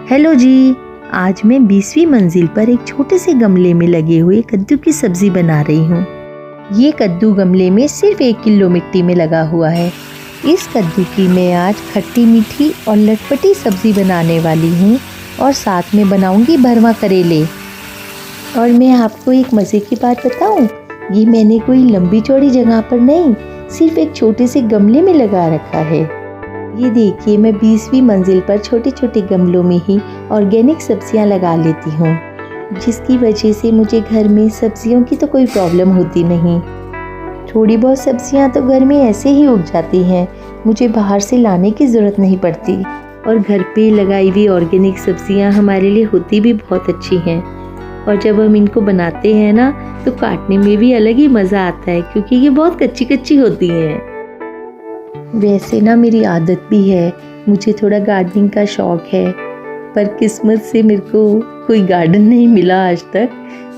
Hello जी। आज मैं 20वीं मंजिल पर एक छोटे से गमले में लगे हुए कद्दू की सब्जी बना रही हूँ। ये कद्दू गमले में सिर्फ 1 किलो मिट्टी में लगा हुआ है। इस कद्दू की मैं आज खट्टी मीठी और लटपटी सब्जी बनाने वाली हूँ और साथ में बनाऊंगी भरवा करेले। और मैं आपको एक मज़े की बात बताऊँ, ये मैंने कोई लंबी चौड़ी जगह पर नहीं, सिर्फ एक छोटे से गमले में लगा रखा है। ये देखिए, मैं 20वीं मंजिल पर छोटे छोटे गमलों में ही ऑर्गेनिक सब्जियां लगा लेती हूँ, जिसकी वजह से मुझे घर में सब्जियों की तो कोई प्रॉब्लम होती नहीं। थोड़ी बहुत सब्जियां तो घर में ऐसे ही उग जाती हैं, मुझे बाहर से लाने की ज़रूरत नहीं पड़ती। और घर पे लगाई हुई ऑर्गेनिक सब्जियां हमारे लिए होती भी बहुत अच्छी हैं। और जब हम इनको बनाते हैं ना, तो काटने में भी अलग ही मज़ा आता है, क्योंकि ये बहुत कच्ची कच्ची होती हैं। वैसे ना मेरी आदत भी है, मुझे थोड़ा गार्डनिंग का शौक़ है, पर किस्मत से मेरे को कोई गार्डन नहीं मिला आज तक।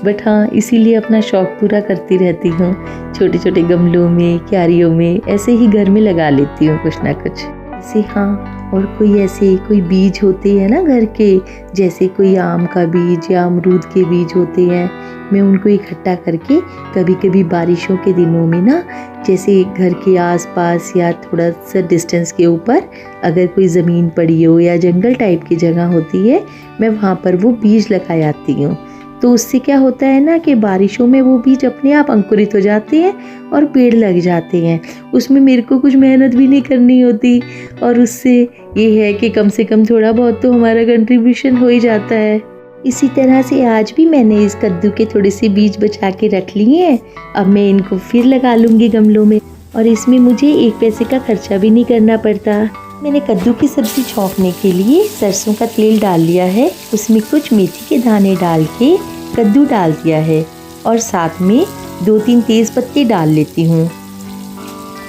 बट हाँ, इसीलिए अपना शौक़ पूरा करती रहती हूँ। छोटे छोटे गमलों में, क्यारियों में ऐसे ही घर में लगा लेती हूँ कुछ ना कुछ। जैसे हाँ, और कोई बीज होते हैं ना घर के, जैसे कोई आम का बीज या अमरूद के बीज होते हैं, मैं उनको इकट्ठा करके कभी कभी बारिशों के दिनों में ना, जैसे घर के आसपास या थोड़ा सा डिस्टेंस के ऊपर अगर कोई ज़मीन पड़ी हो या जंगल टाइप की जगह होती है, मैं वहाँ पर वो बीज लगा आती हूँ। तो उससे क्या होता है ना कि बारिशों में वो बीज अपने आप अंकुरित हो जाते हैं और पेड़ लग जाते हैं। उसमें मेरे को कुछ मेहनत भी नहीं करनी होती, और उससे ये है कि कम से कम थोड़ा बहुत तो हमारा कंट्रीब्यूशन हो ही जाता है। इसी तरह से आज भी मैंने इस कद्दू के थोड़े से बीज बचा के रख लिए हैं। अब मैं इनको फिर लगा लूँगी गमलों में, और इसमें मुझे 1 पैसे का खर्चा भी नहीं करना पड़ता। मैंने कद्दू की सब्ज़ी छौंकने के लिए सरसों का तेल डाल लिया है, उसमें कुछ मेथी के दाने डाल के कद्दू डाल दिया है, और साथ में 2-3 तेज़ पत्ते डाल लेती हूँ।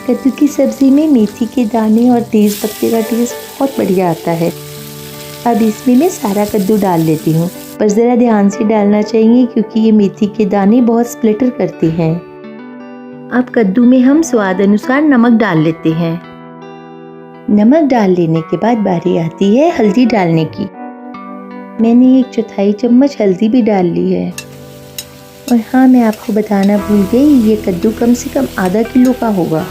कद्दू की सब्ज़ी में मेथी के दाने और तेज़ पत्ते का टेस्ट बहुत बढ़िया आता है। अब इसमें मैं सारा कद्दू डाल लेती हूँ, पर ज़रा ध्यान से डालना चाहिए, क्योंकि ये मेथी के दाने बहुत स्प्लिटर करते हैं। अब कद्दू में हम स्वाद अनुसार नमक डाल लेते हैं। नमक डाल लेने के बाद बारी आती है हल्दी डालने की। मैंने 1/4 चम्मच हल्दी भी डाल ली है। और हाँ, मैं आपको बताना भूल गई, ये कद्दू कम से कम आधा किलो का होगा।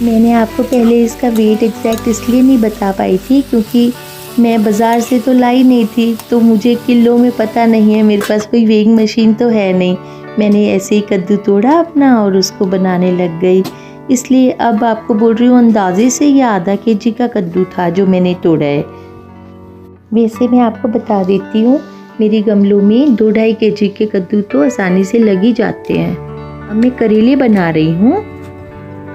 मैंने आपको पहले इसका वेट एग्जैक्ट इसलिए नहीं बता पाई थी, क्योंकि मैं बाज़ार से तो लाई नहीं थी, तो मुझे किलो में पता नहीं है, मेरे पास कोई वेइंग मशीन तो है नहीं। मैंने ऐसे ही कद्दू तोड़ा अपना और उसको बनाने लग गई, इसलिए अब आपको बोल रही हूँ अंदाजे से ये आधा केजी का कद्दू था जो मैंने तोड़ा है। वैसे मैं आपको बता देती हूँ, मेरी गमलों में 2-2.5 केजी के कद्दू तो आसानी से लग ही जाते हैं। अब मैं करेले बना रही हूँ।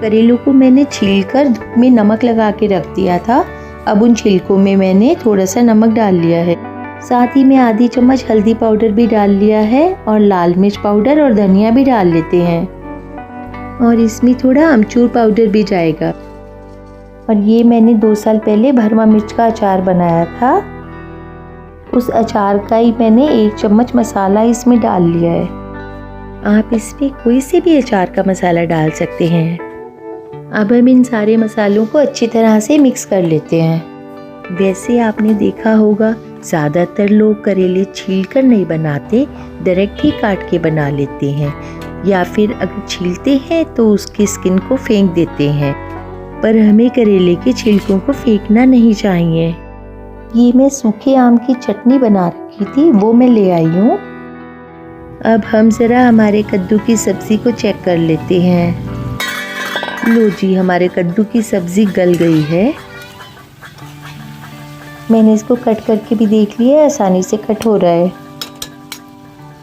करेलों को मैंने छीलकर धूप में नमक लगा के रख दिया था। अब उन छिलकों में मैंने थोड़ा सा नमक डाल लिया है, साथ ही में आधी चम्मच हल्दी पाउडर भी डाल लिया है, और लाल मिर्च पाउडर और धनिया भी डाल लेते हैं, और इसमें थोड़ा अमचूर पाउडर भी जाएगा। और ये मैंने 2 साल पहले भरवा मिर्च का अचार बनाया था, उस अचार का ही मैंने 1 चम्मच मसाला इसमें डाल लिया है। आप इसमें कोई से भी अचार का मसाला डाल सकते हैं। अब हम इन सारे मसालों को अच्छी तरह से मिक्स कर लेते हैं। वैसे आपने देखा होगा, ज़्यादातर लोग करेले छीलकर नहीं बनाते, डायरेक्ट ही काट के बना लेते हैं, या फिर अगर छीलते हैं तो उसकी स्किन को फेंक देते हैं। पर हमें करेले के छिलकों को फेंकना नहीं चाहिए। ये मैं सूखे आम की चटनी बना रखी थी, वो मैं ले आई हूँ। अब हम ज़रा हमारे कद्दू की सब्ज़ी को चेक कर लेते हैं। लो जी, हमारे कद्दू की सब्ज़ी गल गई है। मैंने इसको कट करके भी देख लिया है, आसानी से कट हो रहा है।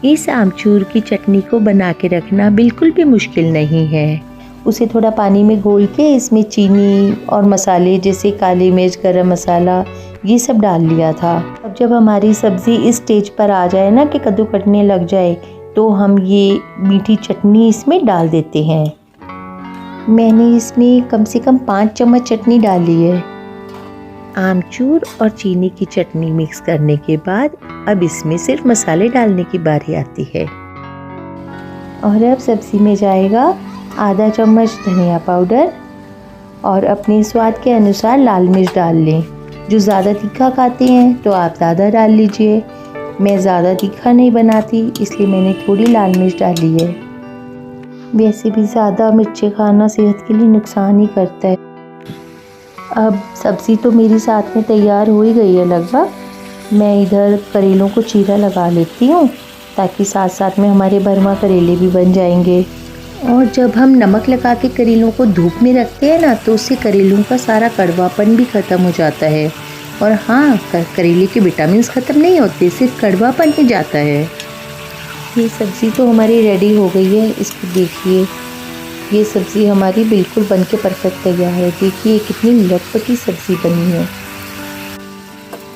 इस आमचूर की चटनी को बना के रखना बिल्कुल भी मुश्किल नहीं है। उसे थोड़ा पानी में घोल के इसमें चीनी और मसाले जैसे काली मिर्च, गरम मसाला, ये सब डाल लिया था। अब जब हमारी सब्ज़ी इस स्टेज पर आ जाए ना कि कद्दू कटने लग जाए, तो हम ये मीठी चटनी इसमें डाल देते हैं। मैंने इसमें कम से कम 5 चम्मच चटनी डाली है। आमचूर और चीनी की चटनी मिक्स करने के बाद अब इसमें सिर्फ मसाले डालने की बारी आती है। और अब सब्ज़ी में जाएगा आधा चम्मच धनिया पाउडर, और अपने स्वाद के अनुसार लाल मिर्च डाल लें। जो ज़्यादा तीखा खाते हैं तो आप ज़्यादा डाल लीजिए। मैं ज़्यादा तीखा नहीं बनाती, इसलिए मैंने थोड़ी लाल मिर्च डाली है। वैसे भी ज़्यादा मिर्ची खाना सेहत के लिए नुकसान ही करता है। अब सब्ज़ी तो मेरी साथ में तैयार हो ही गई है लगभग। मैं इधर करेलों को चीरा लगा लेती हूँ ताकि साथ साथ में हमारे भरमा करेले भी बन जाएंगे। और जब हम नमक लगा के करेलों को धूप में रखते हैं ना, तो उससे करेलों का सारा कड़वापन भी ख़त्म हो जाता है। और हाँ, करेले के विटामिन्स ख़त्म नहीं होते, सिर्फ कड़वापन ही जाता है। ये सब्ज़ी तो हमारी रेडी हो गई है। इसको देखिए, ये सब्ज़ी हमारी बिल्कुल बन के परफेक्ट तैयार है। देखिए कितनी लटपटी सब्ज़ी बनी है।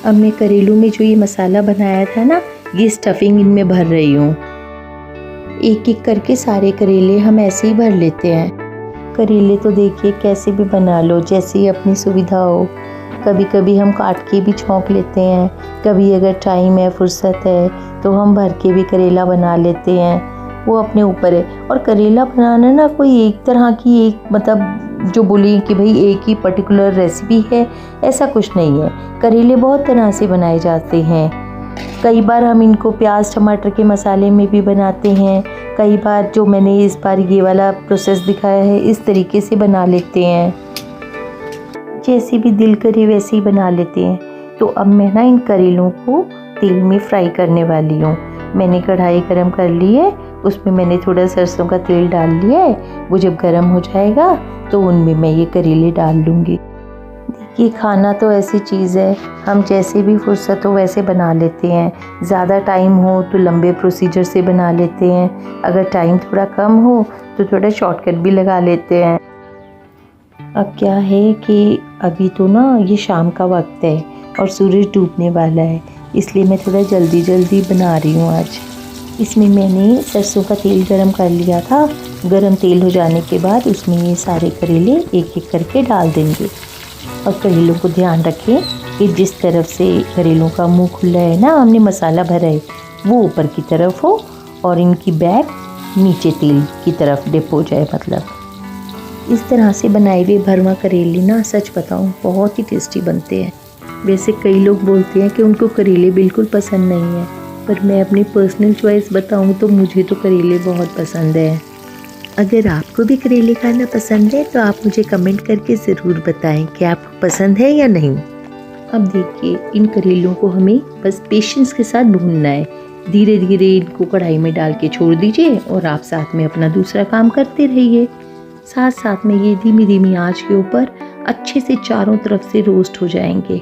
अब मैं करेलों में जो ये मसाला बनाया था ना, ये स्टफिंग इनमें भर रही हूँ। एक एक करके सारे करेले हम ऐसे ही भर लेते हैं। करेले तो देखिए कैसे भी बना लो, जैसे ही अपनी सुविधा हो। कभी कभी हम काट के भी छौंक लेते हैं, कभी अगर टाइम है, फुर्सत है तो हम भर के भी करेला बना लेते हैं। वो अपने ऊपर है। और करेला बनाना ना कोई एक तरह की एक मतलब जो बोले कि भाई एक ही पर्टिकुलर रेसिपी है, ऐसा कुछ नहीं है। करेले बहुत तरह से बनाए जाते हैं। कई बार हम इनको प्याज टमाटर के मसाले में भी बनाते हैं। कई बार जो मैंने इस बार ये वाला प्रोसेस दिखाया है, इस तरीके से बना लेते हैं। जैसे भी दिल करे वैसे ही बना लेते हैं। तो अब मैं ना इन करेलों को तेल में फ्राई करने वाली हूँ। मैंने कढ़ाई गरम कर ली है, उसमें मैंने थोड़ा सरसों का तेल डाल लिया है। वो जब गरम हो जाएगा तो उनमें मैं ये करेले डाल लूँगी। देखिए, खाना तो ऐसी चीज़ है, हम जैसे भी फुर्सत हो वैसे बना लेते हैं। ज़्यादा टाइम हो तो लंबे प्रोसीजर से बना लेते हैं, अगर टाइम थोड़ा कम हो तो थोड़ा शॉर्टकट भी लगा लेते हैं। अब क्या है कि अभी तो ना ये शाम का वक्त है और सूरज डूबने वाला है, इसलिए मैं थोड़ा जल्दी जल्दी बना रही हूँ आज। इसमें मैंने सरसों का तेल गरम कर लिया था। गरम तेल हो जाने के बाद उसमें ये सारे करेले एक एक करके डाल देंगे। और करेलों को ध्यान रखें कि जिस तरफ से करेलों का मुंह खुला है ना, हमने मसाला भरा है, वो ऊपर की तरफ हो और इनकी बैक नीचे तेल की तरफ डिप हो जाए। मतलब इस तरह से बनाए हुए भरमा करेले ना, सच बताऊं, बहुत ही टेस्टी बनते हैं। वैसे कई लोग बोलते हैं कि उनको करेले बिल्कुल पसंद नहीं है, पर मैं अपनी पर्सनल चॉइस बताऊं तो मुझे तो करेले बहुत पसंद है। अगर आपको भी करेले खाना पसंद है तो आप मुझे कमेंट करके ज़रूर बताएं कि आपको पसंद है या नहीं। अब देखिए, इन करेलों को हमें बस पेशेंस के साथ भूनना है। धीरे धीरे इनको कढ़ाई में डाल के छोड़ दीजिए और आप साथ में अपना दूसरा काम करते रहिए। साथ साथ में ये धीमी धीमी आंच के ऊपर अच्छे से चारों तरफ से रोस्ट हो जाएंगे।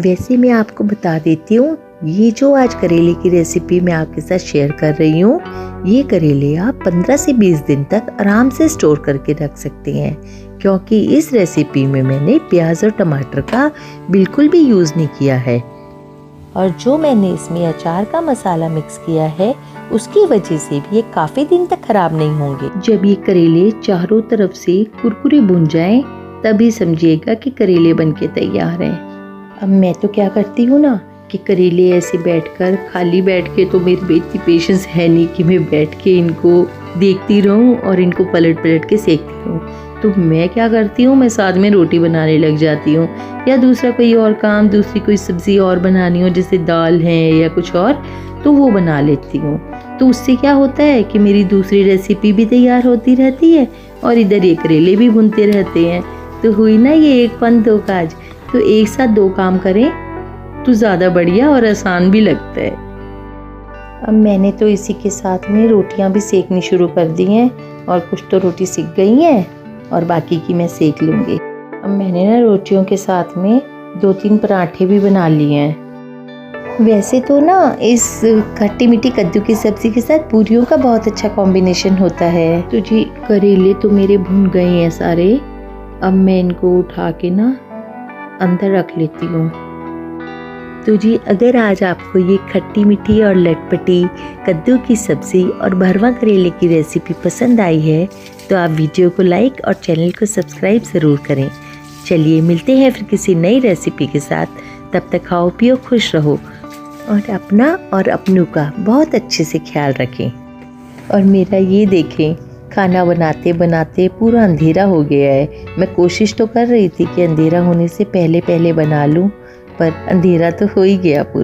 वैसे मैं आपको बता देती हूँ, ये जो आज करेले की रेसिपी मैं आपके साथ शेयर कर रही हूँ, ये करेले आप 15 से 20 दिन तक आराम से स्टोर करके रख सकते हैं, क्योंकि इस रेसिपी में मैंने प्याज और टमाटर का बिल्कुल भी यूज़ नहीं किया है। और जो मैंने इसमें अचार का मसाला मिक्स किया है, उसकी वजह से भी ये काफ़ी दिन तक खराब नहीं होंगे। जब ये करेले चारों तरफ से कुरकुरे भुन जाएं, तभी समझिएगा कि करेले बनके तैयार हैं। अब मैं तो क्या करती हूँ ना कि करेले ऐसे बैठकर खाली बैठ के तो मेरे में इतनी पेशेंस है नहीं कि मैं बैठ के इनको देखती रहूं और इनको पलट पलट के सेकती रहूं। तो मैं क्या करती हूँ, मैं साथ में रोटी बनाने लग जाती हूँ, या दूसरा कोई और काम, दूसरी कोई सब्ज़ी और बनानी हो, जैसे दाल है या कुछ और, तो वो बना लेती हूँ। तो उससे क्या होता है कि मेरी दूसरी रेसिपी भी तैयार होती रहती है और इधर ये करेले भी भुनते रहते हैं। तो हुई ना ये एक फन दो काज। तो एक साथ दो काम करें तो ज़्यादा बढ़िया और आसान भी लगता है। अब मैंने तो इसी के साथ में रोटियां भी सेकनी शुरू कर दी हैं, और कुछ तो रोटी सिक गई हैं और बाकी की मैं सेक लूँगी। अब मैंने ना रोटियों के साथ में 2-3 पराठे भी बना लिए हैं। वैसे तो ना इस खट्टी मीठी कद्दू की सब्ज़ी के साथ पूरियों का बहुत अच्छा कॉम्बिनेशन होता है। तो जी, करेले तो मेरे भुन गए हैं सारे। अब मैं इनको उठा के ना अंदर रख लेती हूँ। तो जी, अगर आज आपको ये खट्टी मीठी और लटपटी कद्दू की सब्ज़ी और भरवा करेले की रेसिपी पसंद आई है तो आप वीडियो को लाइक और चैनल को सब्सक्राइब ज़रूर करें। चलिए मिलते हैं फिर किसी नई रेसिपी के साथ। तब तक खाओ पियो, खुश रहो और अपना और अपनों का बहुत अच्छे से ख्याल रखें। और मेरा ये देखें, खाना बनाते बनाते पूरा अंधेरा हो गया है। मैं कोशिश तो कर रही थी कि अंधेरा होने से पहले पहले बना लूं, पर अंधेरा तो हो ही गया पूरा।